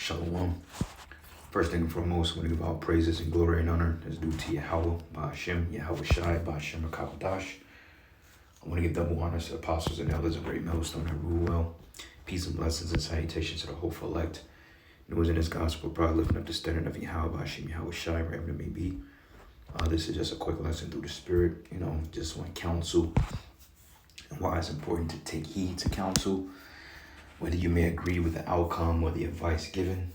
Shalom. First thing and foremost, I want to give all praises and glory and honor is due to Yahweh, Ba'ashem, Yahweh Shai, Ba'ashem, Akabadash. I want to give double honors to apostles and elders of Great Millstone that rule well. Peace and blessings and salutations to the hopeful elect. News in this gospel, probably lifting up the standard of Yahweh, Ba'ashem, Yahweh Shai, wherever it may be. This is just a quick lesson through the Spirit. Just one counsel and why it's important to take heed to counsel. Whether you may agree with the outcome or the advice given.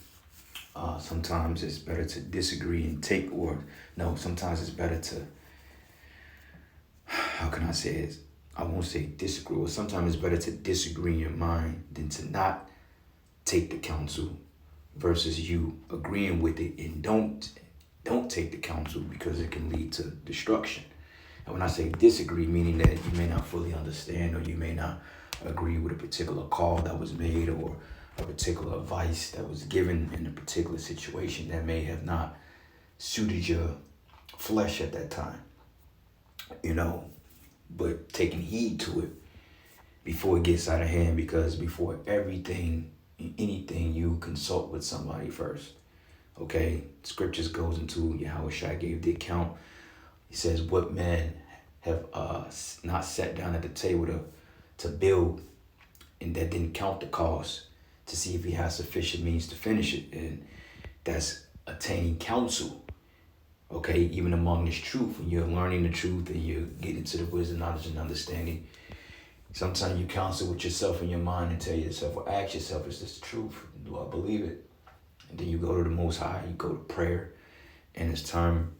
Sometimes it's better to disagree and take, sometimes it's better to, how can I say it? I won't say disagree, but sometimes it's better to disagree in your mind than to not take the counsel versus you agreeing with it and don't take the counsel because it can lead to destruction. And when I say disagree, meaning that you may not fully understand or you may not agree with a particular call that was made or a particular advice that was given in a particular situation that may have not suited your flesh at that time, but taking heed to it before it gets out of hand, because before anything, you consult with somebody first. Okay, scriptures goes into Yahweh Shai gave the account. He says, what man have not sat down at the table to build and that didn't count the cost to see if he has sufficient means to finish it. And that's attaining counsel. Okay, even among this truth, when you're learning the truth and you're getting to the wisdom, knowledge, and understanding, sometimes you counsel with yourself in your mind and tell yourself, or ask yourself, is this the truth? Do I believe it? And then you go to the Most High, you go to prayer, and as time,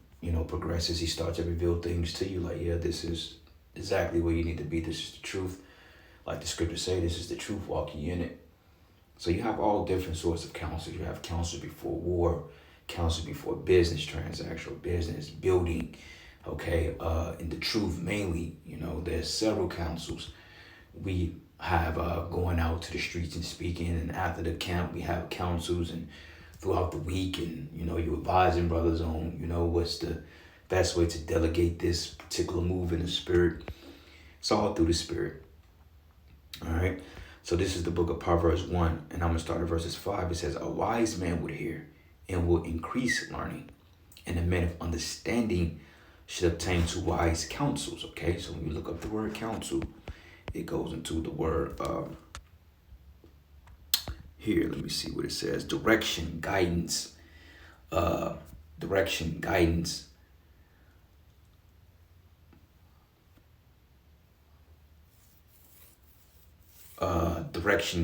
progresses, he starts to reveal things to you like, yeah, this is exactly where you need to be. This is the truth. Like the scriptures say, this is the truth, walk ye in it. So you have all different sorts of counsel. You have counsel before war, counsel before business, transactional business, building, okay? In the truth mainly, there's several counsels. We have going out to the streets and speaking, and after the camp, we have counsels and throughout the week, and, you advising brothers on, what's the best way to delegate this particular move in the spirit. It's all through the spirit. All right. So this is the book of Proverbs 1, and I'm going to start at verses 5. It says, a wise man would hear and will increase learning, and a man of understanding should obtain to wise counsels. Okay, so when you look up the word counsel, it goes into the word, here, let me see what it says. Direction, guidance, direction,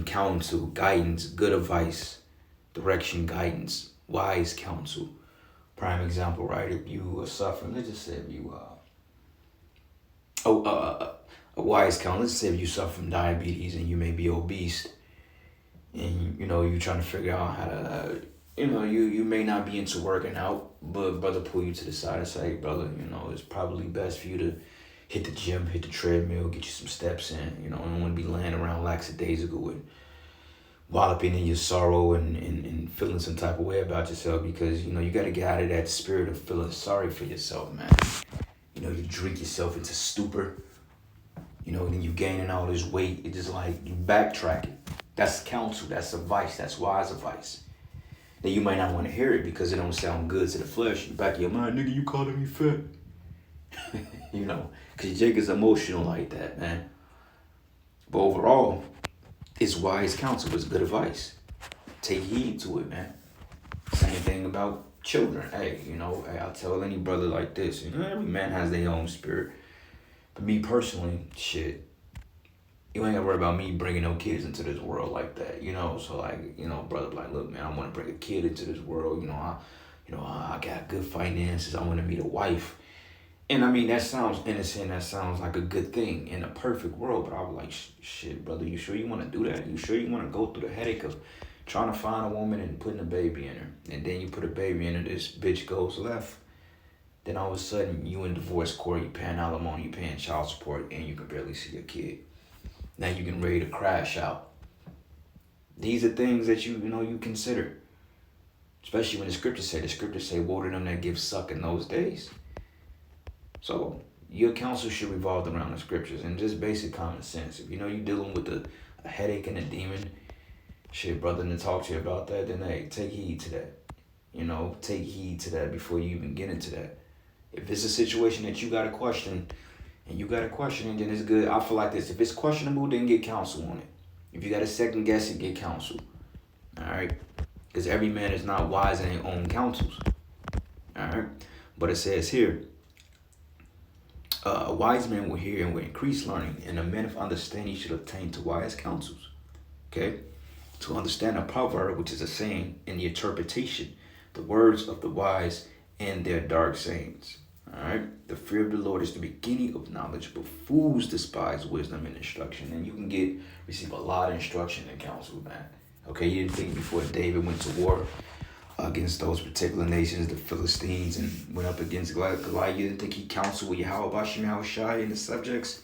counsel, guidance, good advice, direction, guidance, wise counsel. Prime example, right? If you are suffering, let's just say if you, a wise counsel, let's say if you suffer from diabetes and you may be obese, and, you're trying to figure out how to, you may not be into working out, but brother pull you to the side and say, hey, brother, it's probably best for you to hit the gym, hit the treadmill, get you some steps in. You don't want to be laying around lackadaisical and walloping in your sorrow and feeling some type of way about yourself, because, you got to get out of that spirit of feeling sorry for yourself, man. You drink yourself into stupor, then you gaining all this weight. It's just like you backtracking. That's counsel, that's advice, that's wise advice. Then you might not want to hear it because it don't sound good to the flesh. In the back of your mind, nigga, you calling me fat. Because Jake is emotional like that, man. But overall, it's wise counsel, it's good advice. Take heed to it, man. Same thing about children. Hey, I'll tell any brother like this. Every man has their own spirit. But me personally, shit, you ain't gotta worry about me bringing no kids into this world like that, So brother, like, look, man, I want to bring a kid into this world. I got good finances. I want to meet a wife. And I mean, that sounds innocent. That sounds like a good thing in a perfect world. But I was like, shit, brother, you sure you want to do that? You sure you want to go through the headache of trying to find a woman and putting a baby in her? And then you put a baby in her, this bitch goes left. Then all of a sudden, you in divorce court, you paying alimony, you paying child support, and you can barely see your kid. Now you getting ready to crash out. These are things that you consider. Especially when the scriptures say, woe to them that give suck in those days. So your counsel should revolve around the scriptures and just basic common sense. If you're dealing with a headache and a demon, Shit, brother, to talk to you about that, then hey, take heed to that. Take heed to that before you even get into that. If it's a situation that you got a question, and you got a question, and then it's good. I feel like this. If it's questionable, then get counsel on it. If you got to second guess it, get counsel. All right? Because every man is not wise in their own counsels. All right? But it says here, a wise man will hear and will increase learning, and a man of understanding should attain to wise counsels. Okay? To understand a proverb, which is a saying, in the interpretation, the words of the wise and their dark sayings. Alright? The fear of the Lord is the beginning of knowledge, but fools despise wisdom and instruction. And you can receive a lot of instruction and counsel, man. Okay, you didn't think before David went to war against those particular nations, the Philistines, and went up against Goliath. You didn't think he counseled with Yahushua and the subjects?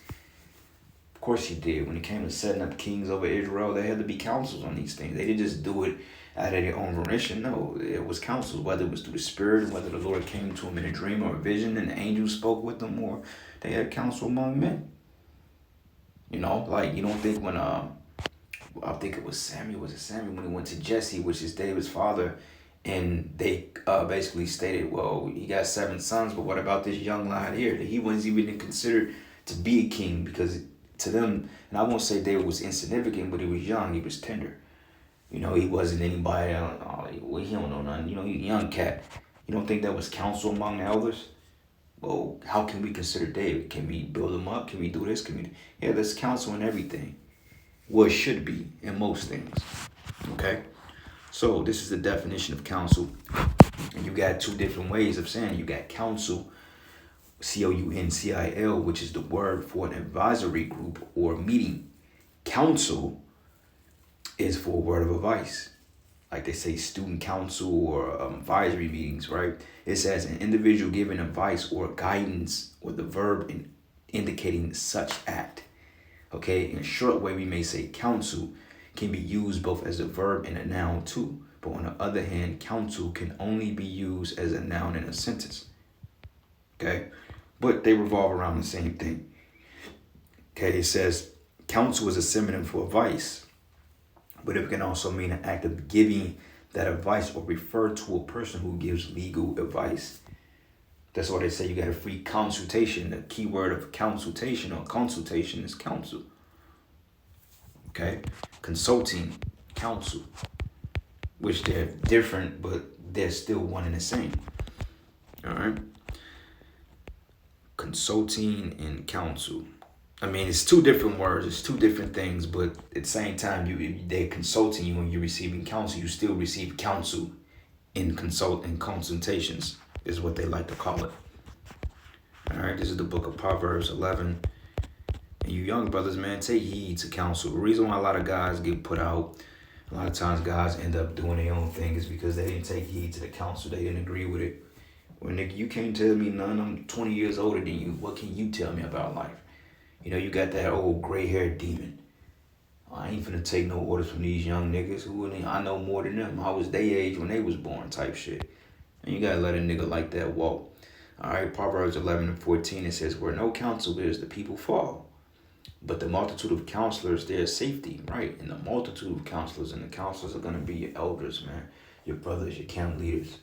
Of course he did. When it came to setting up kings over Israel, there had to be counsels on these things. They didn't just do it out of their own volition. No, it was counsels, whether it was through the Spirit, whether the Lord came to him in a dream or a vision and the angel spoke with them, or they had counsel among men. You don't think when, I think it was Samuel. Was it Samuel when he went to Jesse, which is David's father, and they basically stated, well, he got 7 sons, but what about this young lad here? That he wasn't even considered to be a king, because to them, and I won't say David was insignificant, but he was young, he was tender. He wasn't anybody, he don't know nothing. He's a young cat. You don't think that was counsel among the elders? Well, how can we consider David? Can we build him up? Can we do this? Yeah, there's counsel in everything. Well, it should be in most things. Okay? So this is the definition of counsel. And you got 2 different ways of saying it. You got counsel, council, which is the word for an advisory group or meeting. Counsel is for a word of advice. Like they say student council or advisory meetings, right? It says an individual giving advice or guidance, or the verb indicating such act. Okay, in a short way, we may say counsel can be used both as a verb and a noun too. But on the other hand, counsel can only be used as a noun in a sentence. Okay, but they revolve around the same thing. Okay, it says counsel is a synonym for advice, but it can also mean an act of giving that advice or refer to a person who gives legal advice. That's why they say you got a free consultation. The key word of consultation or consultation is counsel. Okay, consulting, counsel, which they're different, but they're still one and the same. All right. Consulting and counsel. I mean, it's 2 different words. It's 2 different things, but at the same time, they're consulting you when you're receiving counsel. You still receive counsel in consultations, is what they like to call it. All right, this is the book of Proverbs 11. And you young brothers, man, take heed to counsel. The reason why a lot of guys get put out, a lot of times guys end up doing their own thing, is because they didn't take heed to the counsel. They didn't agree with it. Well, nigga, you can't tell me none. I'm 20 years older than you. What can you tell me about life? You got that old gray-haired demon. I ain't finna take no orders from these young niggas I know more than them. I was their age when they was born type shit. And you gotta let a nigga like that walk. All right, Proverbs 11:14, it says, where no counsel is, the people fall. But the multitude of counselors, there's safety, right? And the multitude of counselors, and the counselors are gonna be your elders, man. Your brothers, your camp leaders.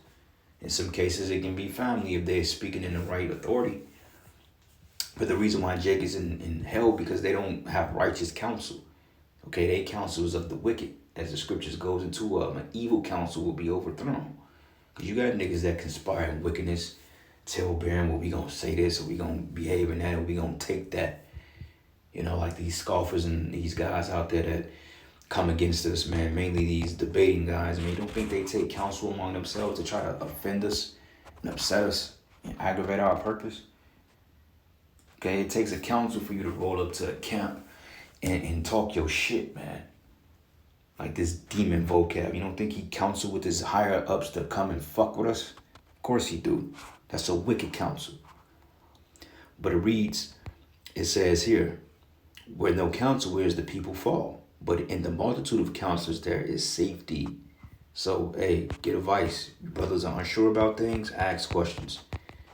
In some cases, it can be family if they're speaking in the right authority. But the reason why Jake is in hell, because they don't have righteous counsel. Okay, they counsel is of the wicked. As the scriptures goes into, an evil counsel will be overthrown. Because you got niggas that conspire in wickedness, tell Baron, well, we gonna say this, or we gonna behave in that, or we gonna take that. Like these scoffers and these guys out there that come against us, man. Mainly these debating guys. You don't think they take counsel among themselves to try to offend us and upset us and aggravate our purpose? Okay, it takes a counsel for you to roll up to a camp and talk your shit, man. Like this demon vocab. You don't think he counsel with his higher ups to come and fuck with us? Of course he do. That's a wicked counsel. But it says here, where no counsel is, the people fall. But in the multitude of counselors, there is safety. So, hey, get advice. Your brothers are unsure about things, ask questions.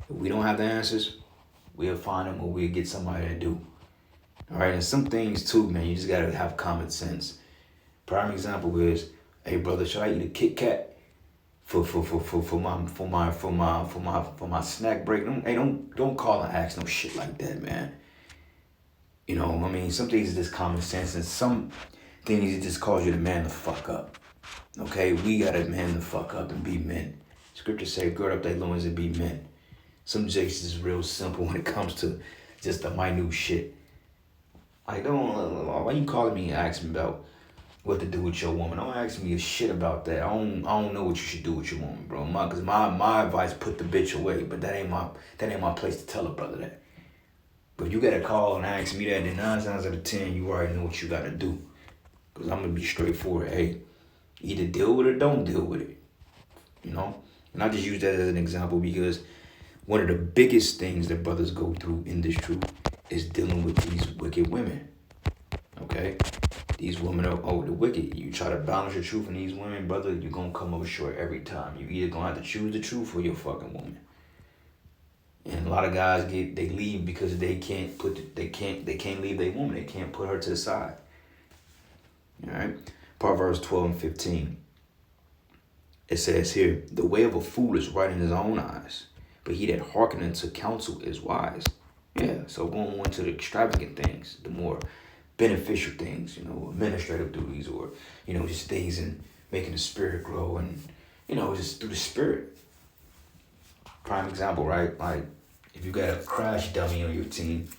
If we don't have the answers, we'll find them, or we'll get somebody to do. All right, and some things too, man, you just gotta have common sense. Prime example is, hey brother, should I eat a Kit Kat for my snack break? Don't call and ask no shit like that, man. You know, I mean, some things are just common sense, and some things it just calls you to man the fuck up. Okay, we gotta man the fuck up and be men. Scripture say, gird up thy loins and be men. Some jakes is real simple when it comes to just the minute shit. I don't. Why you calling me and asking me about what to do with your woman? Don't ask me a shit about that. I don't know what you should do with your woman, bro. Cause my advice, put the bitch away. But that ain't my place to tell a brother that. But if you gotta call and ask me that, then 9 times out of 10, you already know what you gotta do. Cause I'm gonna be straightforward. Hey, either deal with it or don't deal with it. You know? And I just use that as an example because one of the biggest things that brothers go through in this truth is dealing with these wicked women. Okay? These women are the wicked. You try to balance your truth in these women, brother, you're gonna come up short every time. You either gonna have to choose the truth or your fucking woman. And a lot of guys they leave because they can't leave their woman. They can't put her to the side. Alright? Proverbs 12 and 15. It says here, the way of a fool is right in his own eyes, but he that hearkeneth to counsel is wise. Yeah, so going on to the extravagant things, the more beneficial things, administrative duties, or, just things in making the spirit grow and, just through the spirit. Prime example, right? Like, if you got a crash dummy on your team,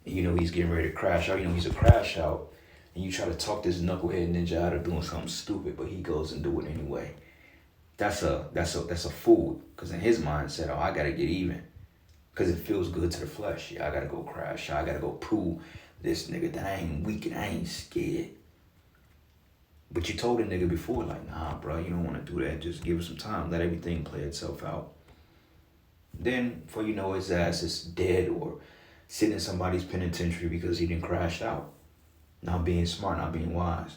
and he's getting ready to crash out, he's a crash out, and you try to talk this knucklehead ninja out of doing something stupid, but he goes and do it anyway. That's a fool, because in his mindset, I gotta get even, because it feels good to the flesh. Yeah, I gotta go crash. I gotta go prove this nigga that I ain't weak and I ain't scared. But you told a nigga before, like, nah, bro, you don't want to do that. Just give it some time. Let everything play itself out. Then, before you know, his ass is dead or sitting in somebody's penitentiary because he didn't crash out. Not being smart, not being wise.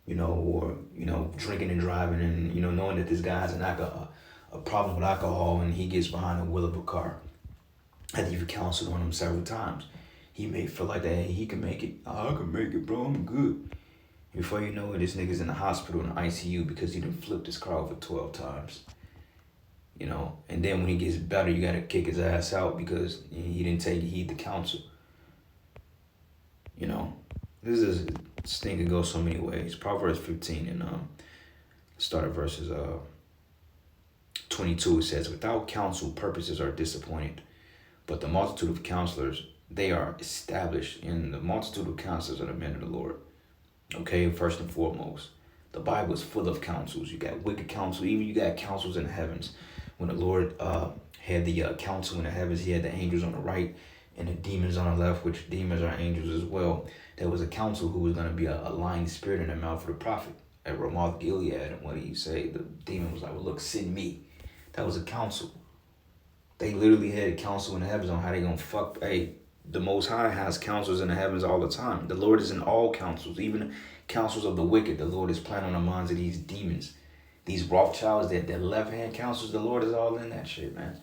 Or drinking and driving and, knowing that this guy has a problem with alcohol and he gets behind the wheel of a car. After you've counseled on him several times, he may feel like that, hey, he can make it. Oh, I can make it, bro, I'm good. Before you know it, this nigga's in the hospital in the ICU because he done flipped his car over 12 times. And then when he gets better, you gotta kick his ass out because he didn't take heed to counsel. This thing can go so many ways. Proverbs 15 and start at verses 22. It says, without counsel, purposes are disappointed, but the multitude of counselors, they are established. And the multitude of counselors are the men of the Lord. Okay, first and foremost, the Bible is full of counsels. You got wicked counsel, even you got counsels in the heavens. When the Lord had the counsel in the heavens, he had the angels on the right and the demons on the left, which demons are angels as well. There was a counsel who was going to be a lying spirit in the mouth of the prophet at Ramoth Gilead. And what did he say? The demon was like, well, look, send me. That was a counsel. They literally had counsel in the heavens on how they going to fuck. Hey, the Most High has counsels in the heavens all the time. The Lord is in all counsels, even counsels of the wicked. The Lord is planning on the minds of these demons. These Rothschilds, that left-hand counsels, the Lord is all in that shit, man.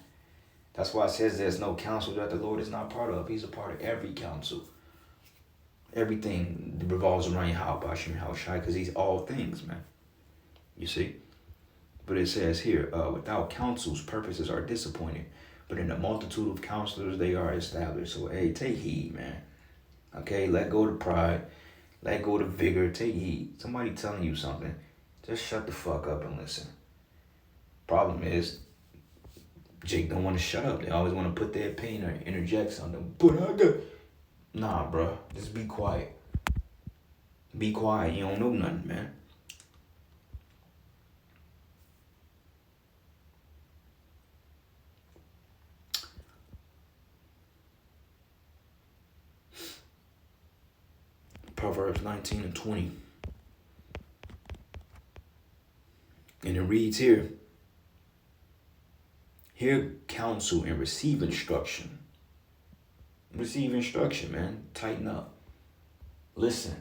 That's why it says there's no counsel that the Lord is not part of. He's a part of every counsel. Everything revolves around Yahweh Shai, because he's all things, man. You see? But it says here, without counsels, purposes are disappointed. But in the multitude of counselors, they are established. So, hey, take heed, man. Okay, let go of pride. Let go of vigor. Take heed. Somebody telling you something, just shut the fuck up and listen. Problem is, Jake don't want to shut up. They always want to put their opinion or interject something. But I got... Nah, bro. Just be quiet. Be quiet. You don't know nothing, man. Proverbs 19 and 20. And it reads here, hear counsel and receive instruction. Receive instruction, man. Tighten up. Listen.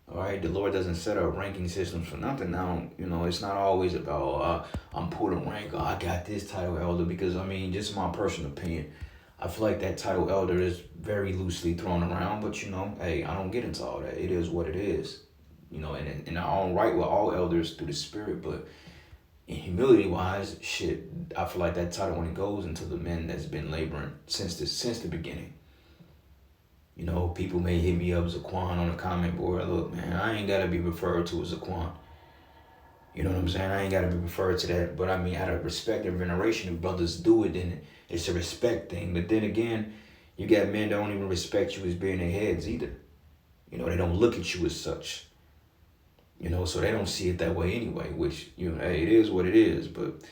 All right, the Lord doesn't set up ranking systems for nothing. Now, it's not always about, I'm pulling rank, or I got this title elder, because, just my personal opinion, I feel like that title elder is very loosely thrown around, but, hey, I don't get into all that. It is what it is. in our own right, we're all elders through the Spirit, but in humility wise, shit, I feel like that title only goes into the men that's been laboring since the beginning. People may hit me up Zaquan on the comment board. Look, man, I ain't gotta be referred to as Zaquan. You know what I'm saying? I ain't gotta be referred to that. But I mean, out of respect and veneration, if brothers do it, then it's a respect thing. But then again, you got men that don't even respect you as being their heads either. They don't look at you as such. So they don't see it that way anyway, which, hey, it is what it is. But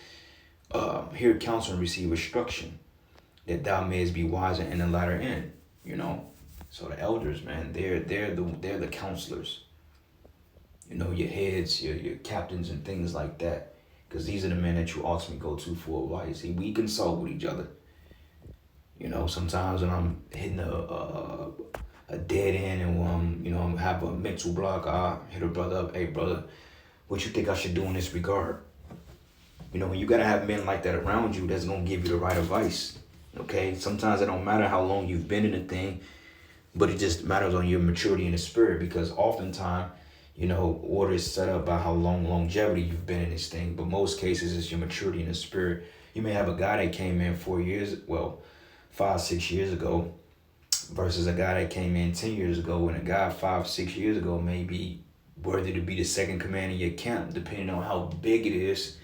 hear counsel and receive instruction, that thou mayest be wiser in the latter end. So the elders, man, they're the counselors. Your heads, your captains and things like that. Because these are the men that you ultimately go to for advice. See, we consult with each other. Sometimes when I'm hitting a dead end and I'm have a mental block, I hit a brother up, hey brother, what you think I should do in this regard? When you gotta have men like that around you, that's gonna give you the right advice. Okay, sometimes it don't matter how long you've been in a thing, but it just matters on your maturity in the spirit, because oftentimes, order is set up by how long longevity you've been in this thing, but most cases it's your maturity in the spirit. You may have a guy that came in 5, 6 years ago versus a guy that came in 10 years ago, and a guy 5, 6 years ago may be worthy to be the second command in your camp, depending on how big it is,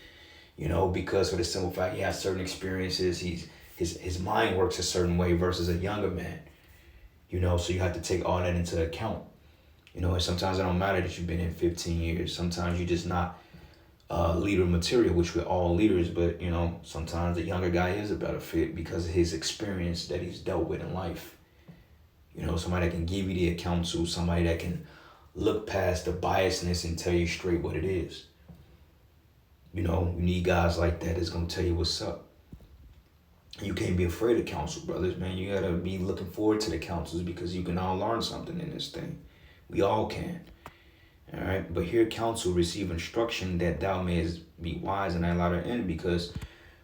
because for the simple fact he has certain experiences, his mind works a certain way versus a younger man, so you have to take all that into account, and sometimes it don't matter that you've been in 15 years, sometimes you're just not leader material, which we're all leaders, but sometimes the younger guy is a better fit because of his experience that he's dealt with in life. Somebody that can give you the counsel, somebody that can look past the biasness and tell you straight what it is. You need guys like that that's going to tell you what's up. You can't be afraid of counsel, brothers, man. You got to be looking forward to the counsels, because you can all learn something in this thing. We all can. All right. But here counsel, receive instruction, that thou mayest be wise in thy latter end, because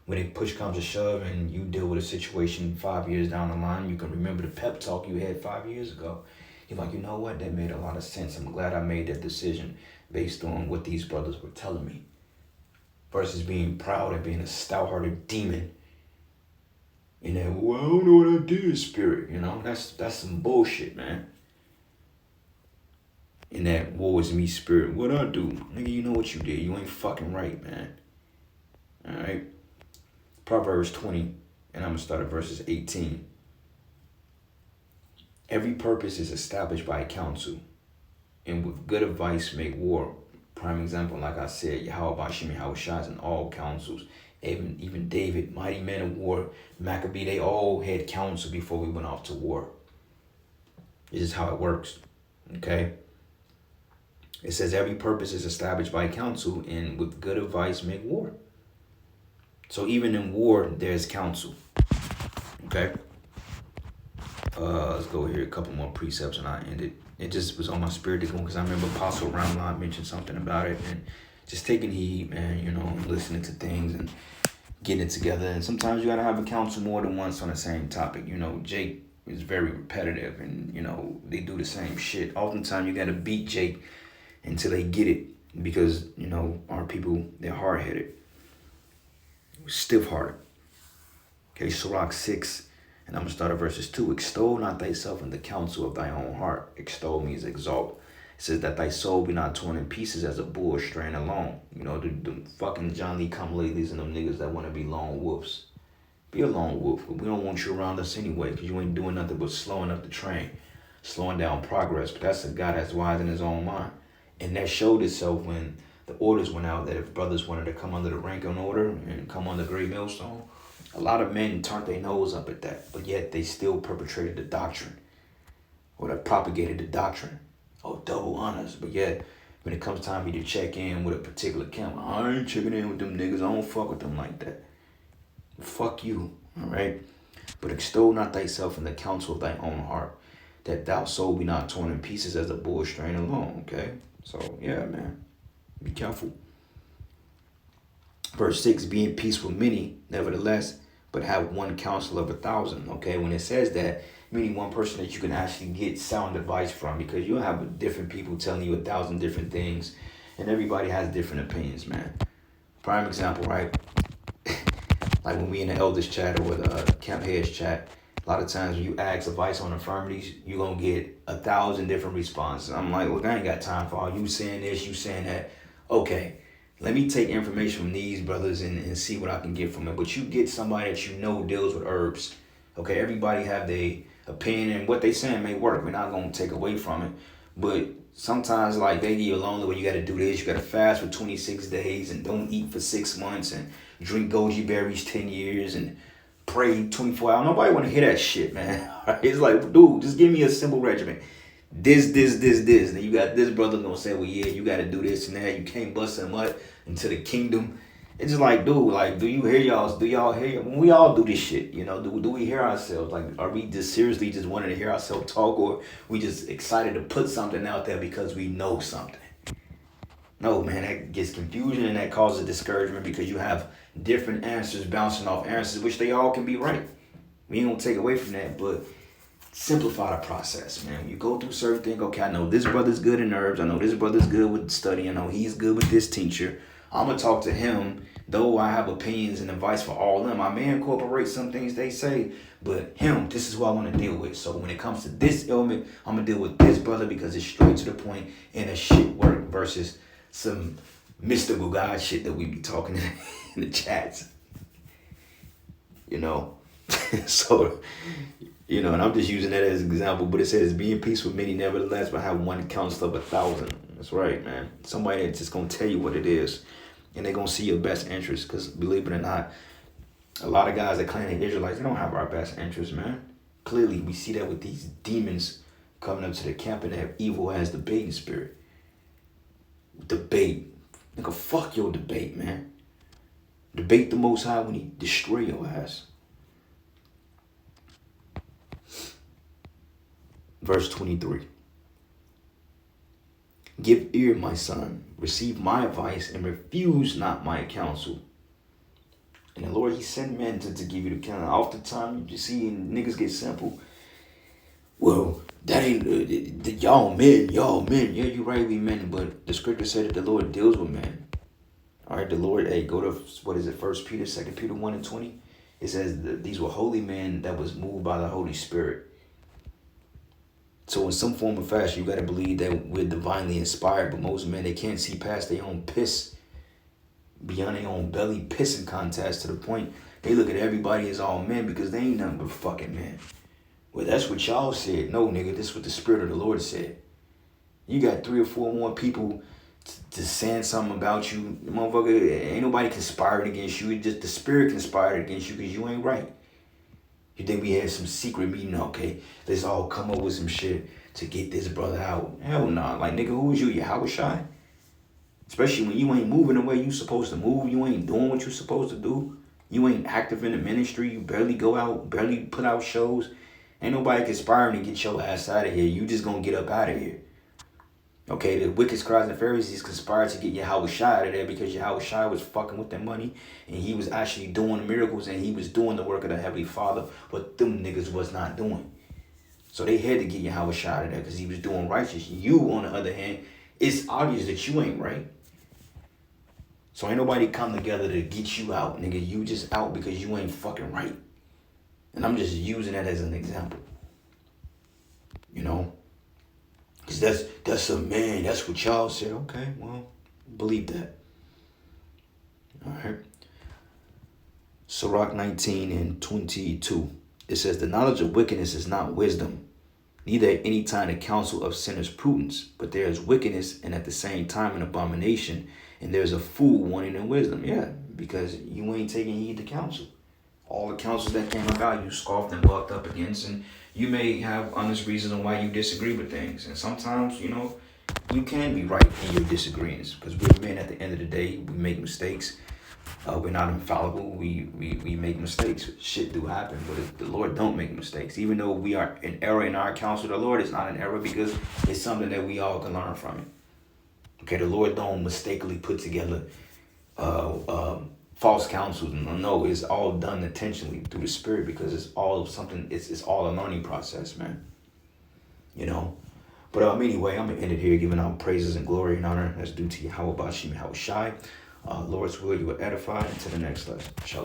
when it push comes to shove and you deal with a situation 5 years down the line, you can remember the pep talk you had 5 years ago. You're like, you know what? That made a lot of sense. I'm glad I made that decision based on what these brothers were telling me. Versus being proud and being a stout-hearted demon. And then, well, I don't know what I did, spirit. That's some bullshit, man. In that woe is me spirit. What I do? Nigga, you know what you did. You ain't fucking right, man. All right? Proverbs 20, and I'm going to start at verses 18. Every purpose is established by counsel, and with good advice make war. Prime example, like I said, Yahweh Bashim, Yahweh Shaz, and all counsels. Even David, mighty men of war, Maccabee, they all had counsel before we went off to war. This is how it works, okay? It says every purpose is established by counsel, and with good advice make war. So even in war, there's counsel, okay? Let's go here, a couple more precepts and I end it. It just was on my spirit to go, because I remember Apostle Ramlan mentioned something about it, and just taking heed, man, listening to things and getting it together. And sometimes you got to have a counsel more than once on the same topic. Jake is very repetitive, and, they do the same shit. Oftentimes you got to beat Jake until they get it, because, our people, they're hard-headed, stiff-hearted. Okay, Sirach 6, and I'm going to start at verses 2. Extol not thyself in the counsel of thy own heart. Extol means exalt. It says that thy soul be not torn in pieces as a bull straying alone. The fucking John Lee come-latelys and them niggas that want to be lone wolves. Be a lone wolf. We don't want you around us anyway, because you ain't doing nothing but slowing up the train, slowing down progress. But that's a guy that's wise in his own mind. And that showed itself when the orders went out that if brothers wanted to come under the rank and order and come under Great Millstone, a lot of men turned their nose up at that, but yet they still perpetrated the doctrine, or they propagated the doctrine. Oh, double honors. But yet, when it comes time for you to check in with a particular camp, I ain't checking in with them niggas. I don't fuck with them like that. Fuck you, all right? But extol not thyself in the counsel of thy own heart, that thou soul be not torn in pieces as a bull straying alone, okay? So, yeah, man, be careful. Verse 6, be in peace with many, nevertheless, but have one counsel of 1,000, okay? When it says that, meaning one person that you can actually get sound advice from, because you'll have different people telling you 1,000 different things, and everybody has different opinions, man. Prime example, right? Like when we in the elders chat or the camp heads chat, a lot of times when you ask advice on infirmities, you're going to get 1,000 different responses. I'm like, look, I ain't got time for all you saying this, you saying that. Okay, let me take information from these brothers and see what I can get from it. But you get somebody that you know deals with herbs. Okay, everybody have their opinion, and what they saying may work. We're not going to take away from it. But sometimes, like, they give you a lonely where you got to do this. You got to fast for 26 days and don't eat for 6 months and drink goji berries 10 years and pray 24 hours. Nobody want to hear that shit, man. It's like, dude, just give me a simple regimen. This. Then you got this brother gonna say, well, yeah, you got to do this and that. You can't bust them up into the kingdom. It's just like, dude, like, do y'all hear? When we all do this shit, you know, do we hear ourselves? Like, are we just seriously just wanting to hear ourselves talk, or we just excited to put something out there because we know something? No, man, that gets confusion and that causes discouragement, because you have different answers bouncing off answers, which they all can be right. We ain't gonna take away from that, but simplify the process, man. When you go through certain things, okay, I know this brother's good in herbs. I know this brother's good with study. I know he's good with this teacher. I'm going to talk to him, though I have opinions and advice for all of them. I may incorporate some things they say, but him, this is who I want to deal with. So when it comes to this ailment, I'm going to deal with this brother because it's straight to the point and a shit work versus some mystical God shit that we be talking in the chats. You know? So, you know, and I'm just using that as an example, but it says, be in peace with many, nevertheless, but have one counsel of 1,000. That's right, man. Somebody that's just going to tell you what it is, and they're going to see your best interest, because believe it or not, a lot of guys that claim they're Israelites, they don't have our best interest, man. Clearly, we see that with these demons coming up to the camp and they have evil as debating spirit. Debate. Nigga, fuck your debate, man. Debate the Most High when he destroy your ass. Verse 23. Give ear, my son, receive my advice, and refuse not my counsel. And the Lord, he sent men to give you the counsel. Oftentimes, you see niggas get simple. Well, that ain't, y'all men. Yeah, you right, we men. But the scripture said that the Lord deals with men. All right, the Lord, hey, go to, what is it, 1 Peter, 2 Peter 1 and 20. It says that these were holy men that was moved by the Holy Spirit. So in some form or fashion, you got to believe that we're divinely inspired. But most men, they can't see past their own piss, beyond their own belly pissing contest, to the point they look at everybody as all men because they ain't nothing but fucking men. Well, that's what y'all said. No, nigga, this is what the Spirit of the Lord said. You got 3 or 4 more people to saying something about you. Motherfucker, ain't nobody conspiring against you. It's just the Spirit conspired against you because you ain't right. You think we had some secret meeting? Okay, let's all come up with some shit to get this brother out. Hell nah. Like, nigga, who is you? Yahweh Shai? Especially when you ain't moving the way you supposed to move. You ain't doing what you supposed to do. You ain't active in the ministry. You barely go out, barely put out shows. Ain't nobody conspiring to get your ass out of here. You just gonna get up out of here. Okay, the wicked scribes and Pharisees conspired to get Yahweh Shai out of there because Yahweh Shai was fucking with their money and he was actually doing miracles and he was doing the work of the Heavenly Father, what them niggas was not doing. So they had to get Yahweh Shai out of there because he was doing righteous. You, on the other hand, it's obvious that you ain't right. So ain't nobody come together to get you out, nigga. You just out because you ain't fucking right. And I'm just using that as an example. You know? Because that's a man. That's what y'all said. Okay, well, believe that. All right. Sirach 19 and 22. It says, the knowledge of wickedness is not wisdom, neither at any time the counsel of sinners prudence, but there is wickedness and at the same time an abomination, and there's a fool wanting in wisdom. Yeah, because you ain't taking heed to counsel. All the counsels that came about, you scoffed and bucked up against, and you may have honest reasons on why you disagree with things. And sometimes, you know, you can be right in your disagreements because we're men at the end of the day. We make mistakes. We're not infallible. We make mistakes. Shit do happen, but the Lord don't make mistakes. Even though we are in error in our counsel, the Lord is not an error because it's something that we all can learn from it. Okay, the Lord don't mistakenly put together false counsels. No, it's all done intentionally through the Spirit, because it's all something. It's all a learning process, man. You know. But anyway, I'm gonna end it here, giving out praises and glory and honor that's due to Yahweh Bashim Yahweh Shai. Lord's will, you will edify. Until the next lesson. Shalom.